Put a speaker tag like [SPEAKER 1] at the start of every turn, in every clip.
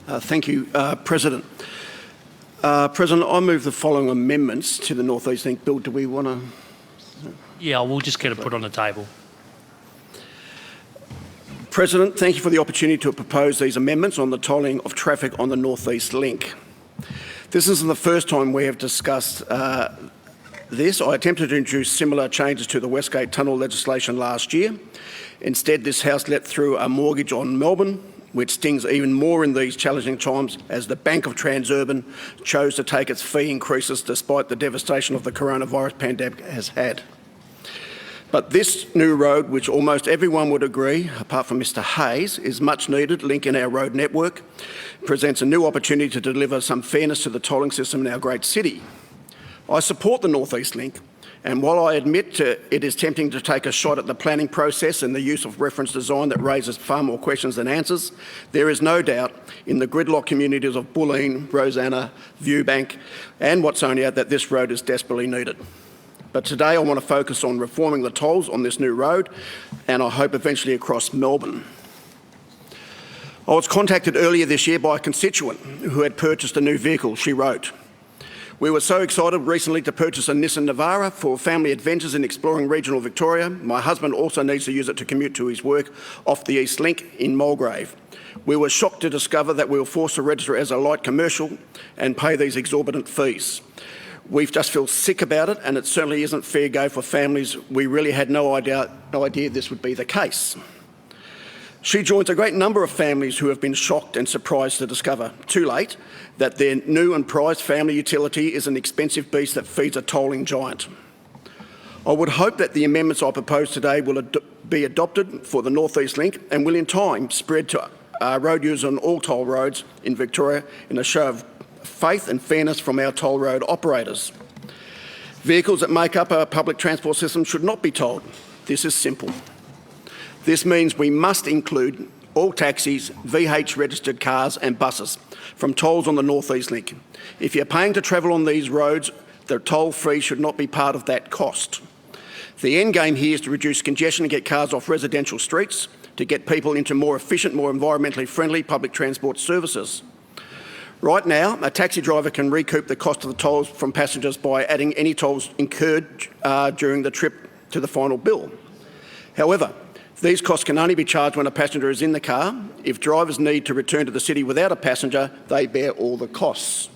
[SPEAKER 1] Thank you, President. President, I move the following amendments to the North East Link Bill. Do we want to?
[SPEAKER 2] Yeah, we'll just get it put on the table.
[SPEAKER 1] President, thank you for the opportunity to propose these amendments on the tolling of traffic on the North East Link. This isn't the first time we have discussed this. I attempted to introduce similar changes to the Westgate Tunnel legislation last year. Instead, this House let through a mortgage on Melbourne, which stings even more in these challenging times as the Bank of Transurban chose to take its fee increases despite the devastation of the coronavirus pandemic has had. But this new road, which almost everyone would agree, apart from Mr Hayes, is much needed link in our road network, presents a new opportunity to deliver some fairness to the tolling system in our great city. I support the North East Link, and while I admit it is tempting to take a shot at the planning process and the use of reference design that raises far more questions than answers, there is no doubt in the gridlock communities of Bulleen, Rosanna, Viewbank and Watsonia that this road is desperately needed. But today I want to focus on reforming the tolls on this new road, and I hope eventually across Melbourne. I was contacted earlier this year by a constituent who had purchased a new vehicle. She wrote, "We were so excited recently to purchase a Nissan Navara for family adventures in exploring regional Victoria. My husband also needs to use it to commute to his work off the East Link in Mulgrave. We were shocked to discover that we were forced to register as a light commercial and pay these exorbitant fees. We just feel sick about it, and it certainly isn't fair go for families. We really had no idea this would be the case." She joins a great number of families who have been shocked and surprised to discover, too late, that their new and prized family utility is an expensive beast that feeds a tolling giant. I would hope that the amendments I propose today will be adopted for the North East Link and will in time spread to road users on all toll roads in Victoria in a show of faith and fairness from our toll road operators. Vehicles that make up our public transport system should not be tolled. This is simple. This means we must include all taxis, VH registered cars and buses from tolls on the North East Link. If you're paying to travel on these roads, the toll free should not be part of that cost. The end game here is to reduce congestion and get cars off residential streets, to get people into more efficient, more environmentally friendly public transport services. Right now, a taxi driver can recoup the cost of the tolls from passengers by adding any tolls incurred during the trip to the final bill. However, these costs can only be charged when a passenger is in the car. If drivers need to return to the city without a passenger, they bear all the costs.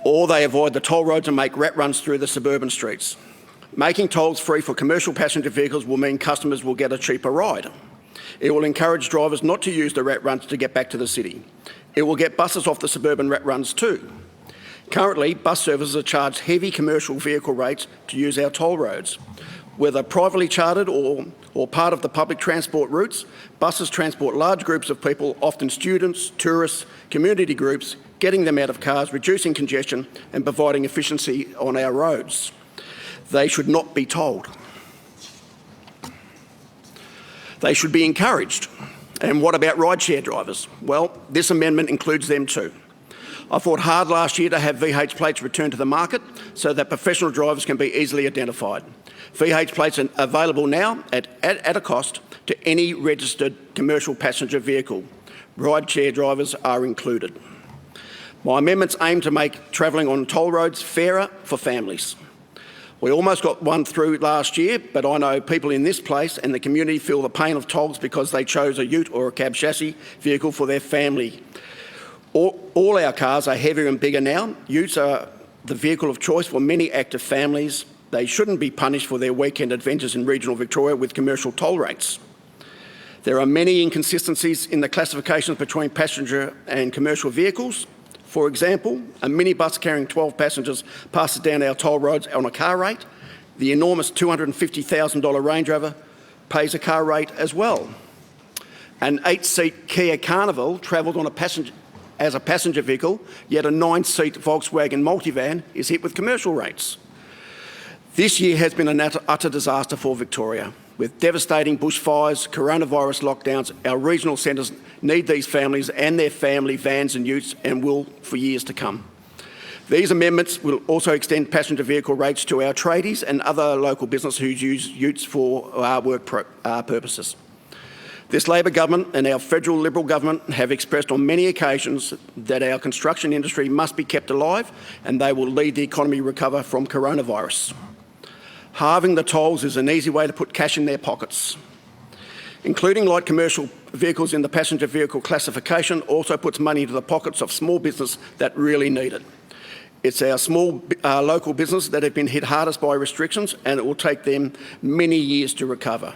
[SPEAKER 1] Or they avoid the toll roads and make rat runs through the suburban streets. Making tolls free for commercial passenger vehicles will mean customers will get a cheaper ride. It will encourage drivers not to use the rat runs to get back to the city. It will get buses off the suburban rat runs too. Currently, bus services are charged heavy commercial vehicle rates to use our toll roads. Whether privately chartered or part of the public transport routes, buses transport large groups of people, often students, tourists, community groups, getting them out of cars, reducing congestion and providing efficiency on our roads. They should not be tolled. They should be encouraged. And what about rideshare drivers? Well, this amendment includes them too. I fought hard last year to have VH plates returned to the market so that professional drivers can be easily identified. VH plates are available now at a cost to any registered commercial passenger vehicle. Rideshare drivers are included. My amendments aim to make travelling on toll roads fairer for families. We almost got one through last year, but I know people in this place and the community feel the pain of tolls because they chose a ute or a cab chassis vehicle for their family. All our cars are heavier and bigger now. Utes are the vehicle of choice for many active families. They shouldn't be punished for their weekend adventures in regional Victoria with commercial toll rates. There are many inconsistencies in the classifications between passenger and commercial vehicles. For example, a minibus carrying 12 passengers passes down our toll roads on a car rate. The enormous $250,000 Range Rover pays a car rate as well. An 8-seat Kia Carnival travelled on as a passenger vehicle, yet a 9-seat Volkswagen multivan is hit with commercial rates. This year has been an utter disaster for Victoria. With devastating bushfires, coronavirus lockdowns, our regional centres need these families and their family vans and utes and will for years to come. These amendments will also extend passenger vehicle rates to our tradies and other local business who use utes for our work purposes. This Labor government and our federal Liberal government have expressed on many occasions that our construction industry must be kept alive and they will lead the economy recover from coronavirus. Halving the tolls is an easy way to put cash in their pockets. Including light commercial vehicles in the passenger vehicle classification also puts money into the pockets of small business that really need it. It's our small local business that have been hit hardest by restrictions, and it will take them many years to recover.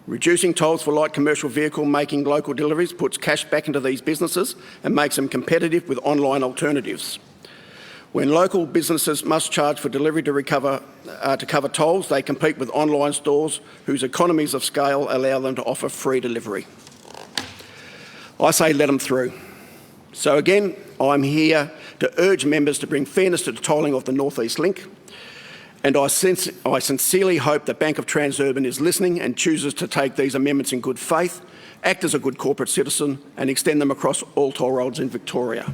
[SPEAKER 1] Reducing tolls for light commercial vehicle making local deliveries puts cash back into these businesses and makes them competitive with online alternatives. When local businesses must charge for delivery to cover tolls, they compete with online stores whose economies of scale allow them to offer free delivery. I say let them through. So again, I'm here to urge members to bring fairness to the tolling of the North East Link, and I sincerely hope that Bank of Transurban is listening and chooses to take these amendments in good faith, act as a good corporate citizen and extend them across all toll roads in Victoria.